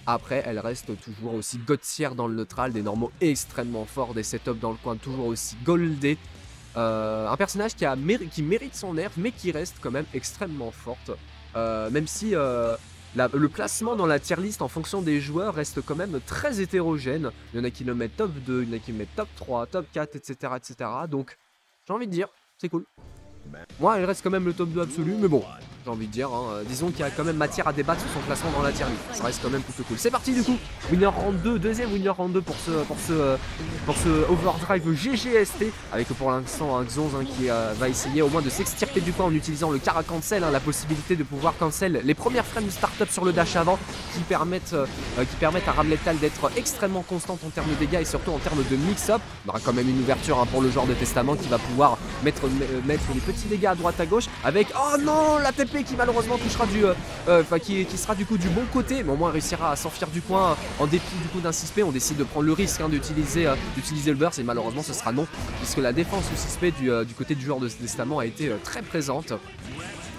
Après, elle reste toujours aussi gotière dans le neutral, des normaux extrêmement forts, des setups dans le coin toujours aussi goldés. Un personnage qui mérite son nerf, mais qui reste quand même extrêmement forte. Même si le placement dans la tier list en fonction des joueurs reste quand même très hétérogène. Il y en a qui le mettent top 2, il y en a qui le mettent top 3, top 4, etc. etc. Donc, j'ai envie de dire, c'est cool. Moi, elle reste quand même le top 2 absolu, mais bon, j'ai envie de dire, hein, disons qu'il y a quand même matière à débattre sur son classement dans la tier list. Ça reste quand même plutôt cool. C'est parti du coup, winner round 2, deuxième winner round 2 pour ce overdrive GGST, avec pour l'instant un Xonz qui va essayer au moins de s'extirper du coin en utilisant le Kara Cancel, la possibilité de pouvoir cancel les premières frames de start-up sur le dash avant, qui permettent à Ramlethal d'être extrêmement constante en termes de dégâts et surtout en termes de mix-up. On aura quand même une ouverture pour le joueur de Testament qui va pouvoir mettre les petits dégâts à droite à gauche avec oh non la TP qui malheureusement touchera qui sera du coup du bon côté, mais au moins réussira à s'enfuir du coin en dépit du coup d'un 6P. On décide de prendre le risque d'utiliser le burst et malheureusement ce sera non puisque la défense du 6P du côté du joueur de Testament a été très présente.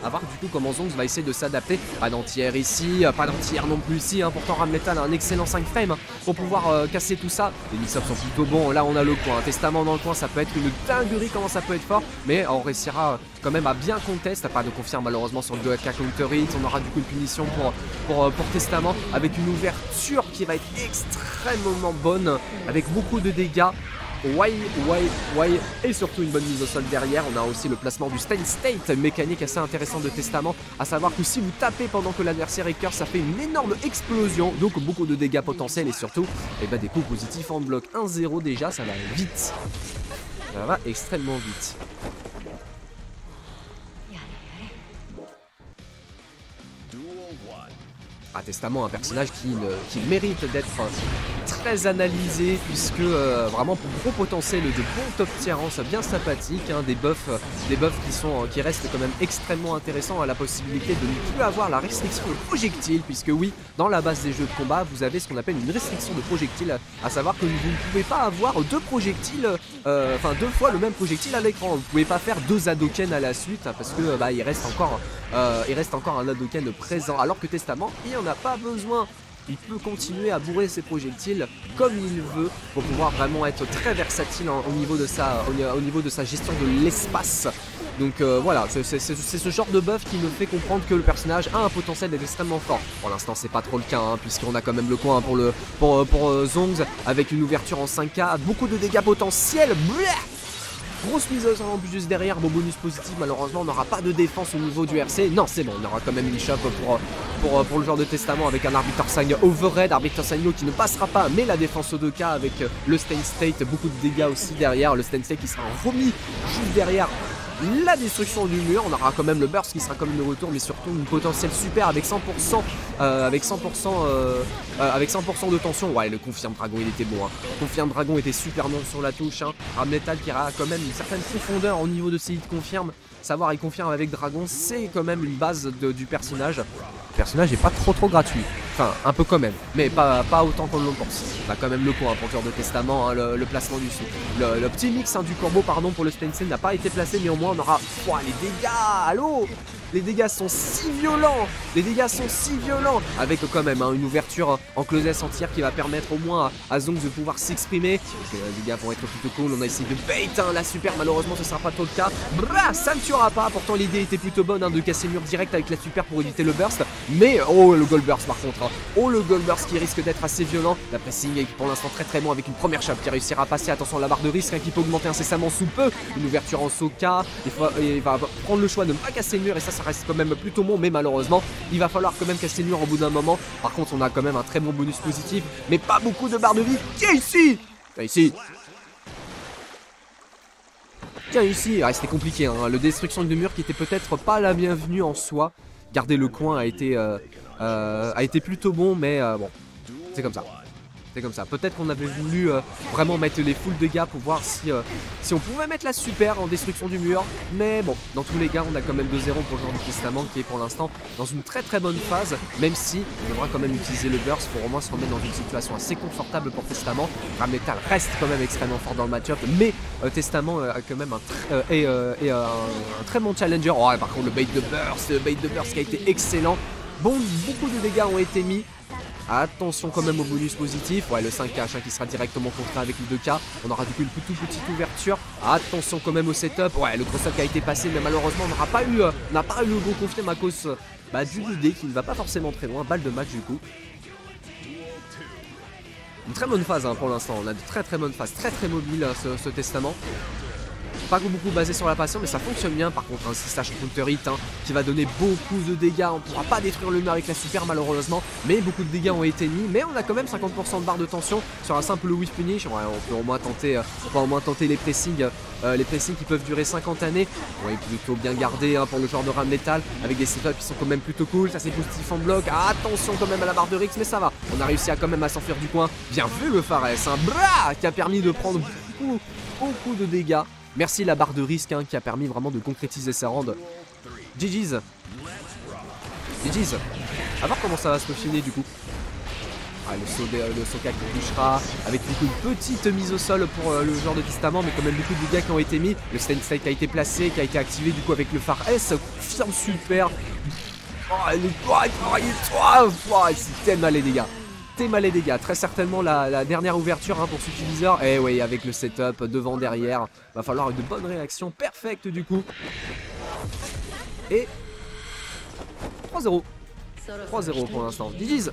A voir du coup comment Xonz va essayer de s'adapter. Pas d'anti-air ici, pas d'anti-air non plus ici. Pourtant Ramlethal a un excellent 5 frames pour pouvoir casser tout ça. Les mix-ups sont plutôt bons. Là on a le coin. Testament dans le coin, ça peut être une dinguerie comment ça peut être fort. Mais on réussira quand même à bien contest. Pas de confirme malheureusement sur le 2K counter hit. On aura du coup une punition pour Testament avec une ouverture qui va être extrêmement bonne. Avec beaucoup de dégâts. Et surtout une bonne mise au sol derrière. On a aussi le placement du Stein State, mécanique assez intéressant de Testament, à savoir que si vous tapez pendant que l'adversaire est cœur, ça fait une énorme explosion, donc beaucoup de dégâts potentiels et surtout des coups positifs en bloc. 1-0 déjà, ça va vite, ça va extrêmement vite. Testament, un personnage qui mérite d'être très analysé puisque vraiment pour gros potentiel de bon top tier bien sympathique, des buffs qui restent quand même extrêmement intéressants, à la possibilité de ne plus avoir la restriction de projectiles, puisque oui, dans la base des jeux de combat vous avez ce qu'on appelle une restriction de projectiles, à savoir que vous ne pouvez pas avoir deux projectiles, deux fois le même projectile à l'écran. Vous pouvez pas faire deux Hadoken à la suite parce que il reste encore un Hadoken présent, alors que Testament il en a pas besoin. Il peut continuer à bourrer ses projectiles comme il veut pour pouvoir vraiment être très versatile au niveau de sa gestion de l'espace. Donc voilà, c'est ce genre de buff qui me fait comprendre que le personnage a un potentiel d'être extrêmement fort. Pour l'instant c'est pas trop le cas puisqu'on a quand même le coin pour Xonz avec une ouverture en 5K, beaucoup de dégâts potentiels. Bleh, grosse mise au sol en plus juste derrière, bon bonus positif, malheureusement on n'aura pas de défense au niveau du RC. Non c'est bon, on aura quand même une shop pour le joueur de Testament avec un Arbiter Sign Overhead, Arbiter Sign qui ne passera pas, mais la défense au 2K avec le Stein State, beaucoup de dégâts aussi derrière, le Stein State qui sera remis juste derrière la destruction du mur. On aura quand même le burst qui sera comme une retour, mais surtout une potentiel super avec 100% de tension. Ouais, le Confirme Dragon il était bon. Confirme Dragon était super bon sur la touche. Ramlethal qui aura quand même une certaine profondeur au niveau de ses hits confirme. Savoir il confirme avec Dragon, c'est quand même une base du personnage. Le personnage est pas trop gratuit. Enfin, un peu quand même, mais pas autant qu'on le pense. On a quand même le coin pour le joueur de Testament, le placement du sou. Le petit mix du combo, pardon, pour le Stencil n'a pas été placé, néanmoins on aura... Oh, les dégâts, allô, les dégâts sont si violents. Avec quand même une ouverture en closesse entière qui va permettre au moins à Xonz de pouvoir s'exprimer. Les dégâts vont être plutôt cool. On a essayé de bait la super, malheureusement ce sera pas trop le cas. Brah, ça ne tuera pas. Pourtant l'idée était plutôt bonne de casser le mur direct avec la super pour éviter le burst. Mais oh, le gold burst par contre. Oh, le gold burst qui risque d'être assez violent. La pressing est pour l'instant très bon avec une première chape qui réussira à passer. Attention à la barre de risque qui peut augmenter incessamment sous peu. Une ouverture en Soka. Il va prendre le choix de ne pas casser le mur et ça reste quand même plutôt bon, mais malheureusement il va falloir quand même casser le mur au bout d'un moment. Par contre on a quand même un très bon bonus positif, mais pas beaucoup de barres de vie. Tiens ici, c'était compliqué le destruction de mur qui était peut-être pas la bienvenue en soi. Garder le coin a été plutôt bon, mais bon, c'est comme ça. Peut-être qu'on avait voulu vraiment mettre les full dégâts pour voir si on pouvait mettre la super en destruction du mur. Mais bon, dans tous les cas, on a quand même 2-0 pour le joueur du Testament qui est pour l'instant dans une très bonne phase. Même si on devra quand même utiliser le burst pour au moins se remettre dans une situation assez confortable pour Testament. Ramlethal reste quand même extrêmement fort dans le match-up, mais Testament a quand même un très bon challenger. Oh, par contre le bait de burst qui a été excellent. Bon, beaucoup de dégâts ont été mis. Attention quand même au bonus positif. Ouais, le 5K qui sera directement contraint avec le 2K. On aura du coup une toute petite ouverture. Attention quand même au setup. Ouais, le cross-up qui a été passé, mais malheureusement on n'a pas eu le gros confirme à cause du 2D qui ne va pas forcément très loin. Balle de match du coup. Une très bonne phase pour l'instant. On a de très bonnes phases. Très mobile ce testament. Pas beaucoup basé sur la passion, mais ça fonctionne bien. Par contre, un 6H counter hit qui va donner beaucoup de dégâts. On ne pourra pas détruire le mur avec la super malheureusement, mais beaucoup de dégâts ont été mis. Mais on a quand même 50% de barre de tension sur un simple whiff punish. Ouais, on peut au moins tenter les pressings qui peuvent durer 50 années. On est plutôt bien gardé pour le genre de rame létal avec des setups qui sont quand même plutôt cool. Ça c'est positif en bloc. Attention quand même à la barre de Rix, mais ça va. On a réussi à quand même à s'enfuir du coin. Bien vu le Fares, qui a permis de prendre beaucoup de dégâts. Merci la barre de risque qui a permis vraiment de concrétiser sa round. GG's. GG's. A voir comment ça va se peaufiner du coup. Ah, le Soka qui touchera avec du coup une petite mise au sol pour le genre de testament, mais quand même beaucoup de dégâts qui ont été mis. Le stand state qui a été placé, qui a été activé du coup avec le phare S. Confirme super. C'est tellement les dégâts. Les dégâts, très certainement la dernière ouverture pour ce viseur. Et oui, avec le setup devant, derrière, va falloir une bonne réaction perfecte du coup. Et 3-0 pour l'instant. GG's.